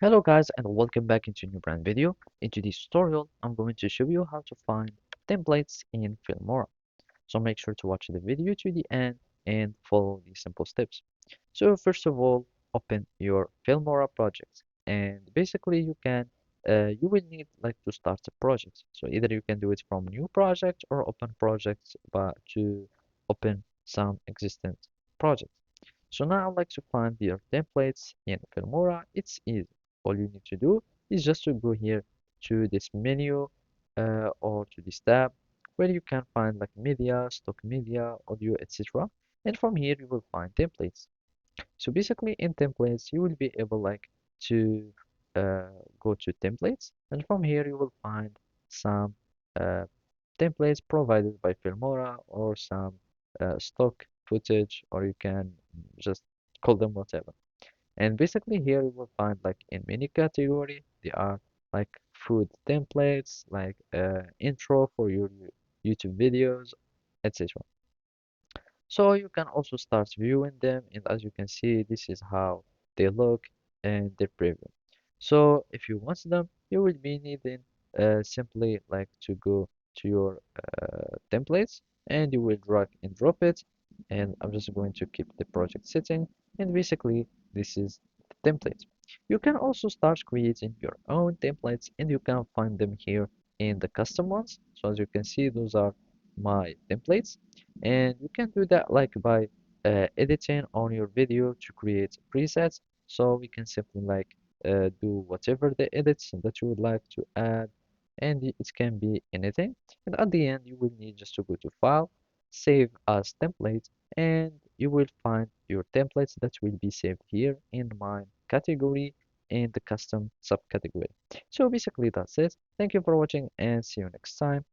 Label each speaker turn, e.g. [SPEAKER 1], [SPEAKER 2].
[SPEAKER 1] Hello guys and welcome back into a new brand video. In today's tutorial, I'm going to show you how to find templates in Filmora. So make sure to watch the video to the end and follow these simple steps. So first of all, open your Filmora project and basically you will need like to start a project. So either you can do it from new project or open projects but to open some existing projects. So now I'd like to find your templates in Filmora. It's easy. All you need to do is just to go here to this menu or to this tab where you can find like media, stock media, audio, etc. And from here you will find templates. So basically in templates you will be able like to uh, go to templates and from here you will find some uh, templates provided by Filmora or some stock footage or you can just call them whatever. And basically here you will find like in many category they are like food templates like intro for your YouTube videos, etc. So you can also start viewing them and as you can see this is how they look and their preview. So if you want them you will be needing simply like to go to your templates and you will drag and drop it and I'm just going to keep the project setting and basically this is the template. You can also start creating your own templates and you can find them here in the custom ones. So as you can see those are my templates and you can do that like by editing on your video to create presets. So we can simply like do whatever the edits that you would like to add and it can be anything and at the end you will need just to go to file, save as template and you will find your templates that will be saved here in my category in the custom subcategory. So basically that's it. Thank you for watching and see you next time.